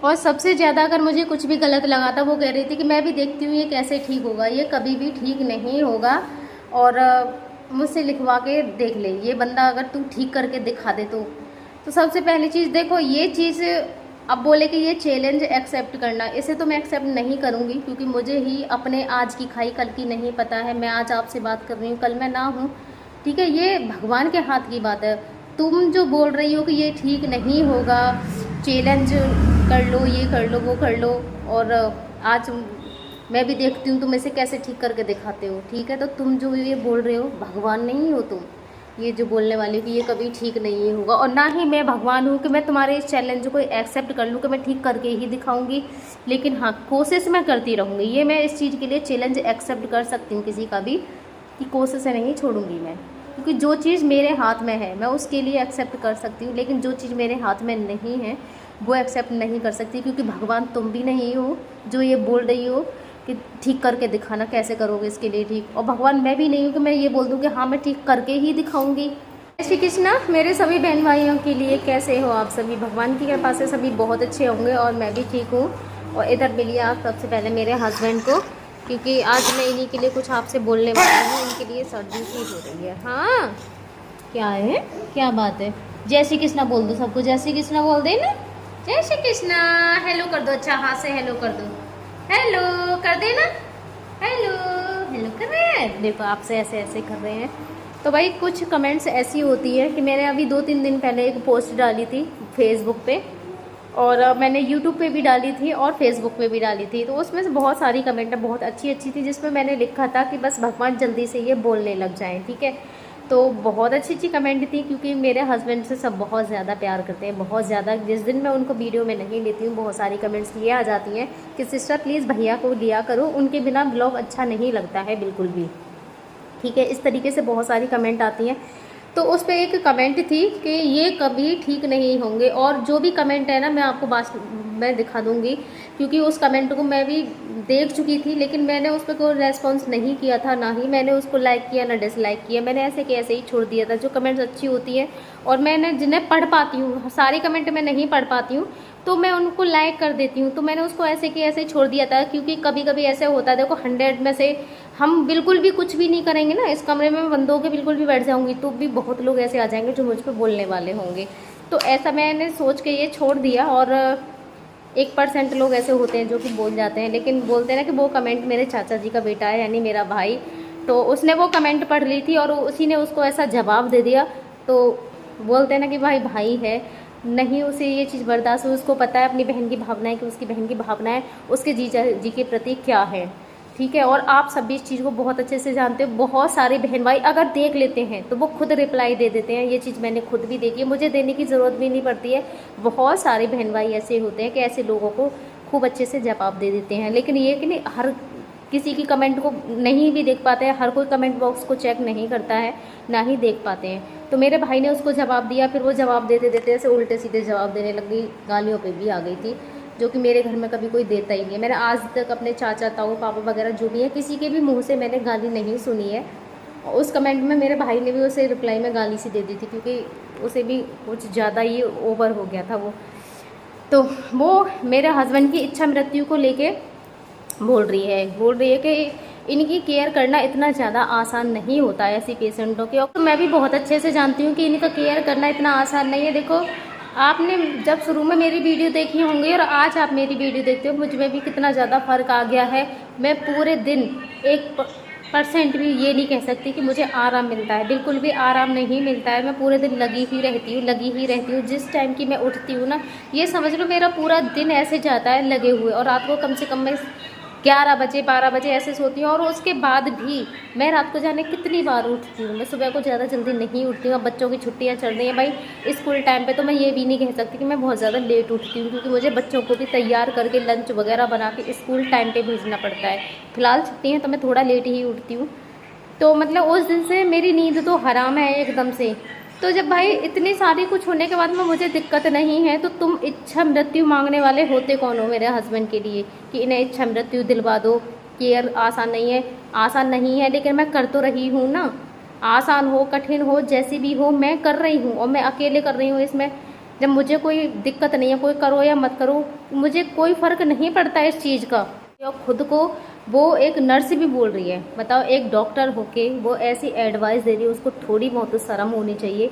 और सबसे ज़्यादा अगर मुझे कुछ भी गलत लगा था, वो कह रही थी कि मैं भी देखती हूँ ये कैसे ठीक होगा, ये कभी भी ठीक नहीं होगा, और मुझसे लिखवा के देख ले, ये बंदा अगर तू ठीक करके दिखा दे तो सबसे पहली चीज़ देखो ये चीज़। अब बोले कि ये चैलेंज एक्सेप्ट करना, इसे तो मैं एक्सेप्ट नहीं करूँगी, क्योंकि मुझे ही अपने आज की खाई कल की नहीं पता है। मैं आज आपसे बात कर रही हूँ, कल मैं ना हूँ, ठीक है, ये भगवान के हाथ की बात है। तुम जो बोल रही हो कि ये ठीक नहीं होगा, चैलेंज कर लो, ये कर लो, वो कर लो, और आज मैं भी देखती हूँ तुम इसे कैसे ठीक करके दिखाते हो, ठीक है। तो तुम जो ये बोल रहे हो, भगवान नहीं हो तुम, ये जो बोलने वाली हो कि ये कभी ठीक नहीं होगा। और ना ही मैं भगवान हूँ कि मैं तुम्हारे इस चैलेंज को एक्सेप्ट कर लूँ कि मैं ठीक करके ही दिखाऊंगी। लेकिन हाँ, कोशिश मैं करती रहूँगी, ये मैं इस चीज़ के लिए चैलेंज एक्सेप्ट कर सकती हूँ किसी का भी, कि कोशिश नहीं छोड़ूंगी मैं, क्योंकि जो चीज़ मेरे हाथ में है मैं उसके लिए एक्सेप्ट कर सकती हूँ, लेकिन जो चीज़ मेरे हाथ में नहीं है वो एक्सेप्ट नहीं कर सकती, क्योंकि भगवान तुम भी नहीं हो जो ये बोल रही हो कि ठीक करके दिखाना, कैसे करोगे इसके लिए ठीक। और भगवान मैं भी नहीं हूँ कि मैं ये बोल दूँ कि हाँ मैं ठीक करके ही दिखाऊंगी। जय श्री कृष्णा मेरे सभी बहन भाइयों के लिए, कैसे हो आप सभी? भगवान की कृपा से सभी बहुत अच्छे होंगे और मैं भी ठीक हूँ। और इधर मिलिए आप सबसे पहले मेरे हस्बैंड को, क्योंकि आज मैं इन्हीं के लिए कुछ आपसे बोलने वाली हूँ। इनके लिए सर्दी सी हो रही है। हाँ क्या है, क्या बात है? जय श्री कृष्णा बोल दो सबको, जय श्री कृष्णा बोल दे ना, जय श्री कृष्णा। हेलो कर दो, अच्छा हाथ से हेलो कर दो, हेलो कर देना, हेलो हेलो कर रहे हैं, देखो आपसे ऐसे ऐसे कर रहे हैं। तो भाई कुछ कमेंट्स ऐसी होती है कि मैंने अभी 2-3 दिन पहले एक पोस्ट डाली थी फेसबुक पे, और मैंने यूट्यूब पे भी डाली थी और फेसबुक पे भी डाली थी। तो उसमें से बहुत सारी कमेंट बहुत अच्छी अच्छी थी, जिसमें मैंने लिखा था कि बस भगवान जल्दी से ये बोलने लग जाएं, ठीक है। तो बहुत अच्छी अच्छी कमेंट थी, क्योंकि मेरे हस्बैंड से सब बहुत ज़्यादा प्यार करते हैं, बहुत ज़्यादा। जिस दिन मैं उनको वीडियो में नहीं लेती हूँ, बहुत सारी कमेंट्स ये आ जाती हैं कि सिस्टर प्लीज़ भैया को लिया करो, उनके बिना ब्लॉग अच्छा नहीं लगता है बिल्कुल भी, ठीक है। इस तरीके से बहुत सारी कमेंट आती हैं। तो उस पर एक कमेंट थी कि ये कभी ठीक नहीं होंगे, और जो भी कमेंट है ना मैं आपको मैं दिखा दूंगी, क्योंकि उस कमेंट को मैं भी देख चुकी थी, लेकिन मैंने उस पर कोई रेस्पॉन्स नहीं किया था, ना ही मैंने उसको लाइक किया ना डिसलाइक किया, मैंने ऐसे कि ऐसे ही छोड़ दिया था। जो कमेंट्स अच्छी होती है और मैंने जिन्हें पढ़ पाती हूँ, सारी कमेंट मैं नहीं पढ़ पाती हूँ, तो मैं उनको लाइक कर देती हूँ। तो मैंने उसको ऐसे कि ऐसे ही छोड़ दिया था, क्योंकि कभी कभी ऐसे होता है, देखो 100 में से हम बिल्कुल भी कुछ भी नहीं करेंगे ना, इस कमरे में मैं बंद होकर बिल्कुल भी बैठ जाऊंगी, तो भी बहुत लोग ऐसे आ जाएंगे जो मुझ पर बोलने वाले होंगे। तो ऐसा मैंने सोच के ये छोड़ दिया। और 1% लोग ऐसे होते हैं जो कि बोल जाते हैं, लेकिन बोलते हैं ना कि वो कमेंट मेरे चाचा जी का बेटा है, यानी मेरा भाई, तो उसने वो कमेंट पढ़ ली थी और उसी ने उसको ऐसा जवाब दे दिया। तो बोलते हैं ना कि भाई भाई है, नहीं उसे ये चीज़ बर्दाश्त हो, उसको पता है अपनी बहन की भावनाएं, कि उसकी बहन की भावनाएं उसके जीजा जी के प्रति क्या है, ठीक है। और आप सभी इस चीज़ को बहुत अच्छे से जानते हो। बहुत सारे बहन भाई अगर देख लेते हैं तो वो खुद रिप्लाई दे देते हैं, ये चीज़ मैंने खुद भी देखी है, मुझे देने की ज़रूरत भी नहीं पड़ती है। बहुत सारे बहन भाई ऐसे होते हैं कि ऐसे लोगों को खूब अच्छे से जवाब दे देते हैं। लेकिन ये कि नहीं, हर किसी की कमेंट को नहीं भी देख पाते हैं, हर कोई कमेंट बॉक्स को चेक नहीं करता है, ना ही देख पाते हैं। तो मेरे भाई ने उसको जवाब दिया, फिर वो जवाब देते देते ऐसे उल्टे सीधे जवाब देने लग गई, गालियों पे भी आ गई थी, जो कि मेरे घर में कभी कोई देता ही नहीं है। मैंने आज तक अपने चाचा ताऊ पापा वगैरह जो भी है, किसी के भी मुंह से मैंने गाली नहीं सुनी है। और उस कमेंट में मेरे भाई ने भी उसे रिप्लाई में गाली सी दे दी थी, क्योंकि उसे भी कुछ ज़्यादा ही ओवर हो गया था वो। तो वो मेरे हस्बैंड की इच्छा मृत्यु को लेके बोल रही है कि इनकी केयर करना इतना ज़्यादा आसान नहीं होता है ऐसी पेशेंटों के। और तो मैं भी बहुत अच्छे से जानती हूँ कि इनका केयर करना इतना आसान नहीं है। देखो आपने जब शुरू में मेरी वीडियो देखी होंगी और आज आप मेरी वीडियो देखते हो, मुझ में भी कितना ज़्यादा फ़र्क आ गया है। मैं पूरे दिन 1% भी ये नहीं कह सकती कि मुझे आराम मिलता है, बिल्कुल भी आराम नहीं मिलता है। मैं पूरे दिन लगी ही रहती हूँ। जिस टाइम की मैं उठती हूँ ना, ये समझ लो मेरा पूरा दिन ऐसे जाता है लगे हुए। और रात को कम से कम मैं 11 बजे 12 बजे ऐसे सोती हूँ। और उसके बाद भी मैं रात को जाने कितनी बार उठती हूँ। मैं सुबह को ज़्यादा जल्दी नहीं उठती हूँ। अब बच्चों की छुट्टियाँ चल रही हैं भाई स्कूल टाइम पे, तो मैं ये भी नहीं कह सकती कि मैं बहुत ज़्यादा लेट उठती हूँ, क्योंकि मुझे बच्चों को भी तैयार करके लंच वगैरह बना के स्कूल टाइम पर भेजना पड़ता है। फिलहाल छुट्टी है तो मैं थोड़ा लेट ही उठती हूँ। तो मतलब उस दिन से मेरी नींद तो हराम है एकदम से। तो जब भाई इतनी सारी कुछ होने के बाद में मुझे दिक्कत नहीं है, तो तुम इच्छा मृत्यु मांगने वाले होते कौन हो मेरे हस्बैंड के लिए कि इन्हें इच्छा मृत्यु दिलवा दो। केयर आसान नहीं है, आसान नहीं है, लेकिन मैं कर तो रही हूँ ना। आसान हो कठिन हो जैसी भी हो मैं कर रही हूँ, और मैं अकेले कर रही हूँ इसमें। जब मुझे कोई दिक्कत नहीं है, कोई करो या मत करो, मुझे कोई फ़र्क नहीं पड़ता इस चीज़ का। और खुद को वो एक नर्स भी बोल रही है, बताओ, एक डॉक्टर होके वो ऐसी एडवाइस दे रही है, उसको थोड़ी बहुत तो शर्म होनी चाहिए।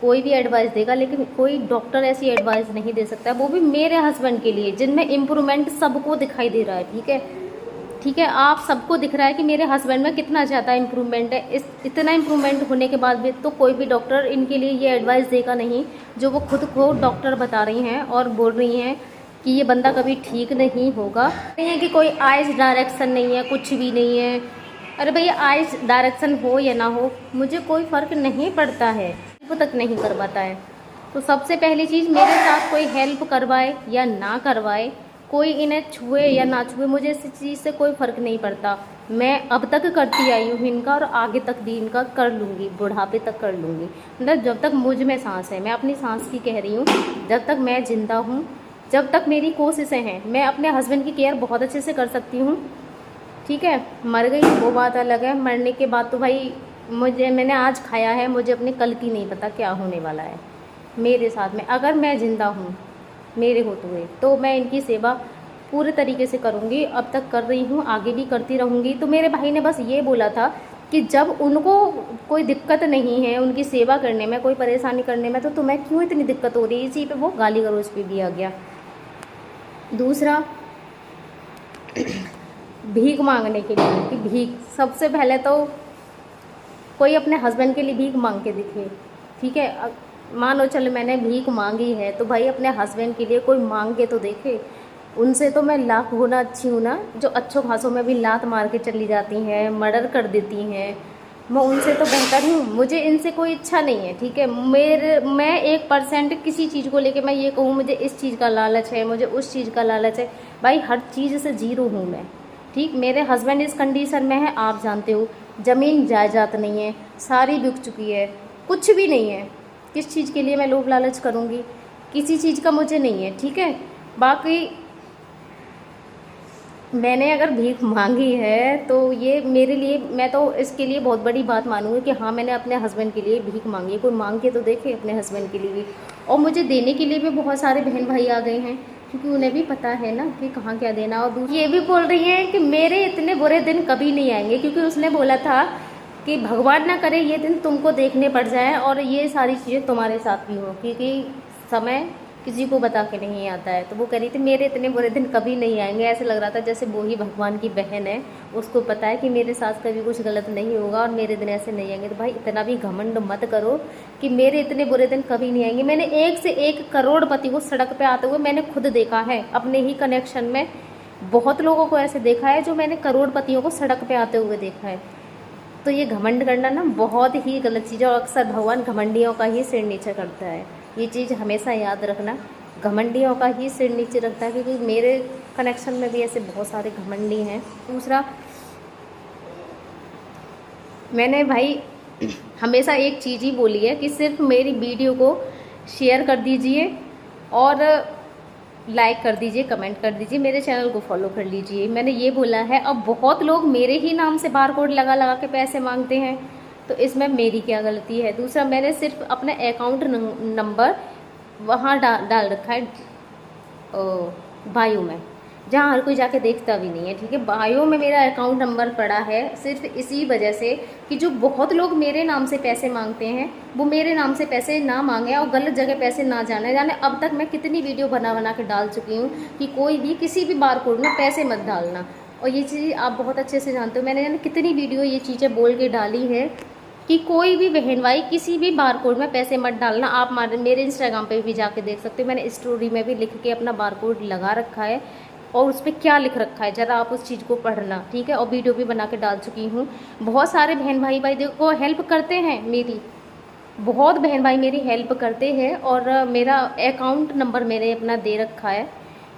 कोई भी एडवाइस देगा, लेकिन कोई डॉक्टर ऐसी एडवाइस नहीं दे सकता, वो भी मेरे हस्बैंड के लिए, जिनमें इम्प्रूवमेंट सबको दिखाई दे रहा है। ठीक है, ठीक है, आप सबको दिख रहा है कि मेरे हस्बैंड में कितना ज़्यादा इम्प्रूवमेंट है। इस इतना इम्प्रूवमेंट होने के बाद भी तो कोई भी डॉक्टर इनके लिए ये एडवाइस देगा नहीं, जो वो खुद को डॉक्टर बता रही हैं और बोल रही हैं कि ये बंदा कभी ठीक नहीं होगा। नहीं है कि कोई आइज डायरेक्शन नहीं है, कुछ भी नहीं है। अरे भैया, आइज डायरेक्शन हो या ना हो, मुझे कोई फ़र्क नहीं पड़ता है, वो तक नहीं करवाता है। तो सबसे पहली चीज़, मेरे साथ कोई हेल्प करवाए या ना करवाए, कोई इन्हें छुए या ना छुए, मुझे इस चीज़ से कोई फ़र्क नहीं पड़ता। मैं अब तक करती आई हूँ इनका, और आगे तक भी इनका कर लूँगी, बुढ़ापे तक कर लूँगी। मतलब जब तक मुझ में सांस है, मैं अपनी सांस की कह रही हूँ, जब तक मैं ज़िंदा हूँ, जब तक मेरी कोशिशें हैं, मैं अपने हस्बैंड की केयर बहुत अच्छे से कर सकती हूँ। ठीक है, मर गई वो बात अलग है, मरने के बाद तो भाई मैंने आज खाया है, मुझे अपने कल की नहीं पता क्या होने वाला है मेरे साथ में। अगर मैं ज़िंदा हूँ मेरे होते हुए, तो मैं इनकी सेवा पूरे तरीके से करूँगी, अब तक कर रही हूँ, आगे भी करती रहूँगी। तो मेरे भाई ने बस ये बोला था कि जब उनको कोई दिक्कत नहीं है उनकी सेवा करने में, कोई परेशानी करने में, तो तुम्हें क्यों इतनी दिक्कत हो रही है। इसी पे वो गाली गलौज पे भी आ गया। दूसरा, भीख मांगने के लिए, कि भीख, सबसे पहले तो कोई अपने हस्बैंड के लिए भीख मांग के दिखे। ठीक है, मानो चलो मैंने भीख मांगी है, तो भाई अपने हस्बैंड के लिए कोई मांग के तो देखे। उनसे तो मैं लाख गुना अच्छी हूँ ना, जो अच्छों खासों में भी लात मार के चली जाती हैं, मर्डर कर देती हैं, मैं उनसे तो बेहतर हूँ। मुझे इनसे कोई इच्छा नहीं है। ठीक है, मैं 1% किसी चीज़ को लेके मैं ये कहूँ मुझे इस चीज़ का लालच है, मुझे उस चीज़ का लालच है, भाई हर चीज़ से जीरो हूँ मैं। ठीक, मेरे हस्बैंड इस कंडीशन में है, आप जानते हो, ज़मीन जायदाद नहीं है, सारी बिक चुकी है, कुछ भी नहीं है। किस चीज़ के लिए मैं लोभ लालच करूँगी, किसी चीज़ का मुझे नहीं है। ठीक है, बाकी मैंने अगर भीख मांगी है तो ये मेरे लिए, मैं तो इसके लिए बहुत बड़ी बात मानूंगी कि हाँ, मैंने अपने हस्बैंड के लिए भीख मांगी है। कोई मांग के तो देखे अपने हस्बैंड के लिए भी। और मुझे देने के लिए भी बहुत सारे बहन भाई आ गए हैं, क्योंकि उन्हें भी पता है ना कि कहाँ क्या देना। और ये भी बोल रही हैं कि मेरे इतने बुरे दिन कभी नहीं आएंगे, क्योंकि उसने बोला था कि भगवान ना करे ये दिन तुमको देखने पड़ जाए और ये सारी चीज़ें तुम्हारे साथ भी हो, क्योंकि समय किसी को बता के नहीं आता है। तो वो कह रही थी मेरे इतने बुरे दिन कभी नहीं आएंगे। ऐसे लग रहा था जैसे वो ही भगवान की बहन है, उसको पता है कि मेरे साथ कभी कुछ गलत नहीं होगा और मेरे दिन ऐसे नहीं आएंगे। तो भाई इतना भी घमंड मत करो कि मेरे इतने बुरे दिन कभी नहीं आएंगे। मैंने 1 से 1 करोड़पति को सड़क पे आते हुए मैंने खुद देखा है, अपने ही कनेक्शन में बहुत लोगों को ऐसे देखा है जो मैंने करोड़पतियों को सड़क पे आते हुए देखा है। तो ये घमंड करना ना बहुत ही गलत चीज़ है, और अक्सर भगवान घमंडियों का ही सिर नीचे करता है। ये चीज़ हमेशा याद रखना, घमंडियों का ही सिर नीचे रखता है, क्योंकि मेरे कनेक्शन में भी ऐसे बहुत सारे घमंडी हैं। दूसरा, मैंने भाई हमेशा एक चीज़ ही बोली है कि सिर्फ मेरी वीडियो को शेयर कर दीजिए और लाइक कर दीजिए, कमेंट कर दीजिए, मेरे चैनल को फॉलो कर लीजिए, मैंने ये बोला है। अब बहुत लोग मेरे ही नाम से बारकोड लगा लगा के पैसे मांगते हैं, तो इसमें मेरी क्या गलती है। दूसरा, मैंने सिर्फ अपना अकाउंट नंबर वहाँ डाल रखा है बायो में, जहाँ हर कोई जाके देखता भी नहीं है। ठीक है, बायो में मेरा अकाउंट नंबर पड़ा है सिर्फ इसी वजह से कि जो बहुत लोग मेरे नाम से पैसे मांगते हैं वो मेरे नाम से पैसे ना मांगे और गलत जगह पैसे ना जाने। अब तक मैं कितनी वीडियो बना के डाल चुकी हूँ कि कोई भी किसी भी बारकोड में पैसे मत डालना, और ये चीज़ आप बहुत अच्छे से जानते हो। मैंने कितनी वीडियो ये चीज़ें बोल के डाली है कि कोई भी बहन भाई किसी भी बारकोड में पैसे मत डालना। आप मेरे इंस्टाग्राम पे भी जाके देख सकते हो, मैंने स्टोरी में भी लिख के अपना बारकोड लगा रखा है और उस पर क्या लिख रखा है ज़रा आप उस चीज़ को पढ़ना। ठीक है, और वीडियो भी बना के डाल चुकी हूँ। बहुत सारे बहन भाई देखो हेल्प करते हैं मेरी, बहुत बहन भाई मेरी हेल्प करते हैं, और मेरा अकाउंट नंबर मैंने अपना दे रखा है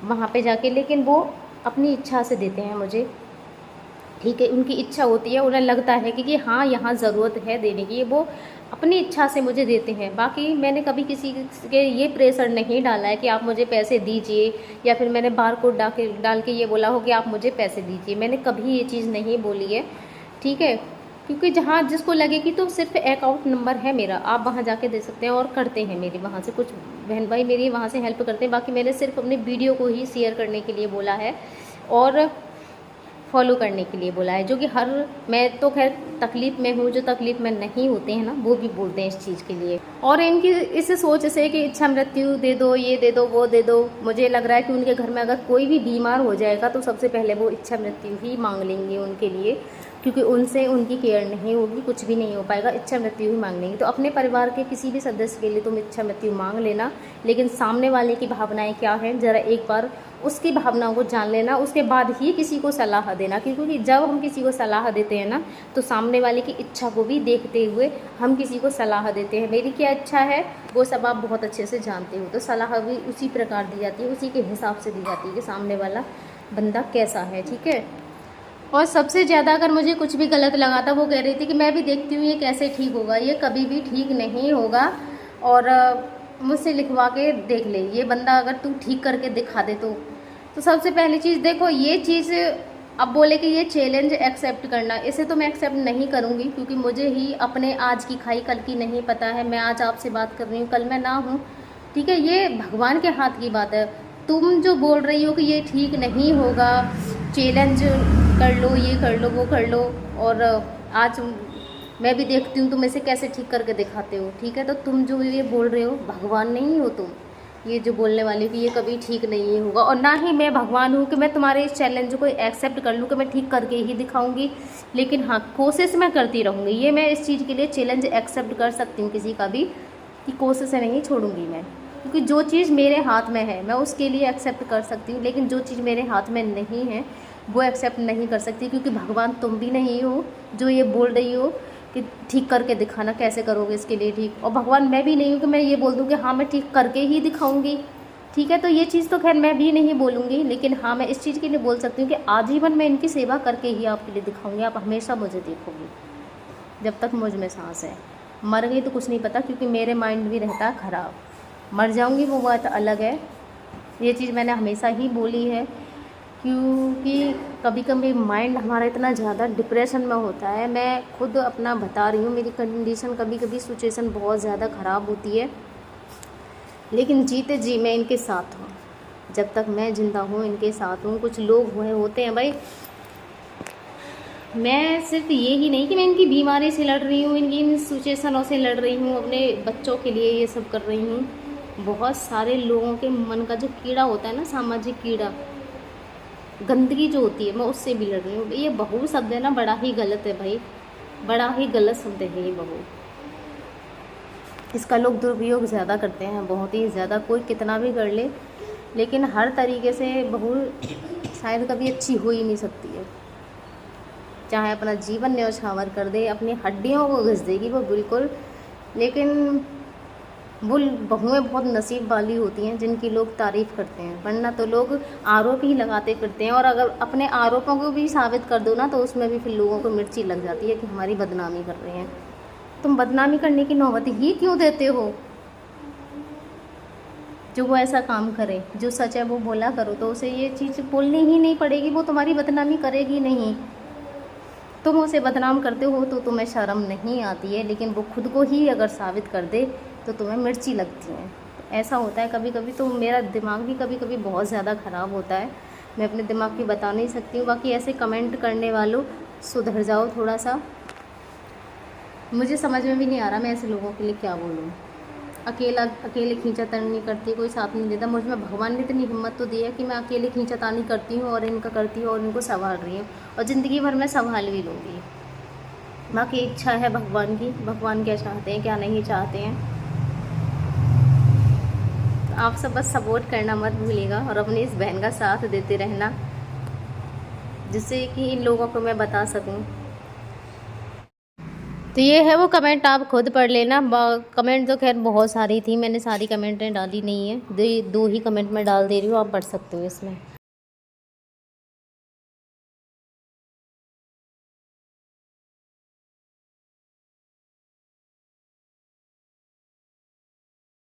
वहाँ पे जाके, लेकिन वो अपनी इच्छा से देते हैं मुझे। ठीक है, उनकी इच्छा होती है, उन्हें लगता है कि हाँ यहाँ ज़रूरत है देने की, वो अपनी इच्छा से मुझे देते हैं। बाकी मैंने कभी किसी के ये प्रेशर नहीं डाला है कि आप मुझे पैसे दीजिए, या फिर मैंने बारकोड डाल के ये बोला हो कि आप मुझे पैसे दीजिए, मैंने कभी ये चीज़ नहीं बोली है। ठीक है, क्योंकि जहाँ जिसको लगे कि तो सिर्फ अकाउंट नंबर है मेरा, आप वहाँ जाके दे सकते हैं। और करते हैं मेरी वहाँ से कुछ बहन भाई मेरी वहाँ से हेल्प करते हैं। बाकी मैंने सिर्फ अपने वीडियो को ही शेयर करने के लिए बोला है और फॉलो करने के लिए बोला है, जो कि मैं तो खैर तकलीफ़ में हूँ, जो तकलीफ़ में नहीं होते हैं ना वो भी बोलते हैं इस चीज़ के लिए। और इनकी इस सोच से कि इच्छा मृत्यु दे दो, ये दे दो, वो दे दो, मुझे लग रहा है कि उनके घर में अगर कोई भी बीमार हो जाएगा तो सबसे पहले वो इच्छा मृत्यु ही मांग लेंगे उनके लिए, क्योंकि उनसे उनकी केयर नहीं होगी, कुछ भी नहीं हो पाएगा, इच्छा मृत्यु ही मांग लेंगे। तो अपने परिवार के किसी भी सदस्य के लिए तुम इच्छा मृत्यु मांग लेना, लेकिन सामने वाले की भावनाएं क्या हैं ज़रा एक बार उसकी भावनाओं को जान लेना, उसके बाद ही किसी को सलाह देना। क्योंकि जब हम किसी को सलाह देते हैं ना तो सामने वाले की इच्छा को भी देखते हुए हम किसी को सलाह देते हैं। मेरी क्या इच्छा है वो सब आप बहुत अच्छे से जानते हो, तो सलाह भी उसी प्रकार दी जाती है, उसी के हिसाब से दी जाती है कि सामने वाला बंदा कैसा है, ठीक है। और सबसे ज़्यादा अगर मुझे कुछ भी गलत लगा था वो कह रही थी कि मैं भी देखती हूँ ये कैसे ठीक होगा, ये कभी भी ठीक नहीं होगा, और मुझसे लिखवा के देख ले, ये बंदा अगर तू ठीक करके दिखा दे तो सबसे पहली चीज़ देखो ये चीज़, अब बोले कि ये चैलेंज एक्सेप्ट करना, इसे तो मैं एक्सेप्ट नहीं करूँगी, क्योंकि मुझे ही अपने आज की खाई कल की नहीं पता है। मैं आज आपसे बात कर रही हूँ, कल मैं ना हूँ, ठीक है, ये भगवान के हाथ की बात है। तुम जो बोल रही हो कि ये ठीक नहीं होगा, चैलेंज कर लो, ये कर लो, वो कर लो, और आज मैं भी देखती हूँ तुम इसे कैसे ठीक करके दिखाते हो, ठीक है। तो तुम जो ये बोल रहे हो भगवान नहीं हो तुम, ये जो बोलने वाली हो कि ये कभी ठीक नहीं होगा, और ना ही मैं भगवान हूँ कि मैं तुम्हारे इस चैलेंज को एक्सेप्ट कर लूँ कि मैं ठीक करके ही दिखाऊंगी। लेकिन हाँ, कोशिश मैं करती रहूँगी, ये मैं इस चीज़ के लिए चैलेंज एक्सेप्ट कर सकती हूँ किसी का भी, कि कोशिश नहीं छोड़ूंगी मैं, क्योंकि जो चीज़ मेरे हाथ में है मैं उसके लिए एक्सेप्ट कर सकती हूँ, लेकिन जो चीज़ मेरे हाथ में नहीं है वो एक्सेप्ट नहीं कर सकती, क्योंकि भगवान तुम भी नहीं हो जो ये बोल रही हो कि ठीक करके दिखाना, कैसे करोगे इसके लिए ठीक। और भगवान मैं भी नहीं हूँ कि मैं ये बोल दूँ कि हाँ मैं ठीक करके ही दिखाऊंगी, ठीक है। तो ये चीज़ तो खैर मैं भी नहीं बोलूँगी, लेकिन हाँ मैं इस चीज़ के लिए बोल सकती हूँ कि आजीवन मैं इनकी सेवा करके ही आपके लिए दिखाऊंगी, आप हमेशा मुझे देखोगे जब तक मुझ में सांस है। मर गई तो कुछ नहीं पता, क्योंकि मेरे माइंड भी रहता है ख़राब, मर जाऊँगी वो बात अलग है, ये चीज़ मैंने हमेशा ही बोली है। क्योंकि कभी कभी माइंड हमारा इतना ज़्यादा डिप्रेशन में होता है, मैं खुद अपना बता रही हूँ, मेरी कंडीशन कभी कभी सिचुएशन बहुत ज़्यादा ख़राब होती है, लेकिन जीते जी मैं इनके साथ हूँ, जब तक मैं ज़िंदा हूँ इनके साथ हूँ। कुछ लोग हुए होते हैं भाई, मैं सिर्फ ये ही नहीं कि मैं इनकी बीमारी से लड़ रही हूँ, इनकी इन सिचुएशनों से लड़ रही हूँ, अपने बच्चों के लिए ये सब कर रही हूँ। बहुत सारे लोगों के मन का जो कीड़ा होता है ना, सामाजिक कीड़ा, गंदगी जो होती है, मैं उससे भी लड़ रही हूँ। ये बहू शब्द है ना, बड़ा ही गलत है भाई, बड़ा ही गलत शब्द है ये बहू। इसका लोग दुरुपयोग ज़्यादा करते हैं, बहुत ही ज़्यादा, कोई कितना भी कर ले, लेकिन हर तरीके से बहू शायद कभी अच्छी हो ही नहीं सकती है। चाहे अपना जीवन न्यौछावर कर दे, अपनी हड्डियों को घिस देगी वो बिल्कुल, लेकिन वो बहुएँ बहुत नसीब वाली होती हैं जिनकी लोग तारीफ़ करते हैं, वरना तो लोग आरोप ही लगाते फिरते हैं। और अगर अपने आरोपों को भी साबित कर दो ना तो उसमें भी फिर लोगों को मिर्ची लग जाती है कि हमारी बदनामी कर रहे हैं। तुम बदनामी करने की नौबत ही क्यों देते हो? जो वो ऐसा काम करे, जो सच है वो बोला करो, तो उसे ये चीज़ बोलनी ही नहीं पड़ेगी, वो तुम्हारी बदनामी करेगी नहीं। तुम उसे बदनाम करते हो तो तुम्हें शर्म नहीं आती है, लेकिन वो खुद को ही अगर साबित कर दे तो तुम्हें मिर्ची लगती है। ऐसा होता है कभी कभी, तो मेरा दिमाग भी कभी कभी बहुत ज़्यादा ख़राब होता है, मैं अपने दिमाग की बता नहीं सकती हूँ। बाकी ऐसे कमेंट करने वालों सुधर जाओ थोड़ा सा, मुझे समझ में भी नहीं आ रहा मैं ऐसे लोगों के लिए क्या बोलूँ। अकेले खींचातानी करती, कोई साथ नहीं देता। मुझ में भगवान ने इतनी हिम्मत तो दी है कि मैं अकेले खींचातानी करती हूँ और इनका करती हूँ और इनको संभाल रही हूँ, और ज़िंदगी भर मैं संभाल भी लूँगी। बाकी इच्छा है भगवान की, भगवान क्या चाहते हैं क्या नहीं चाहते हैं। आप सब बस सपोर्ट करना मत भूलिएगा और अपनी इस बहन का साथ देते रहना, जिससे कि इन लोगों को मैं बता सकूं। तो ये है वो कमेंट, आप खुद पढ़ लेना। कमेंट तो खैर बहुत सारी थी, मैंने सारी कमेंटें डाली नहीं है, दो ही कमेंट मैं डाल दे रही हूँ, आप पढ़ सकते हो इसमें।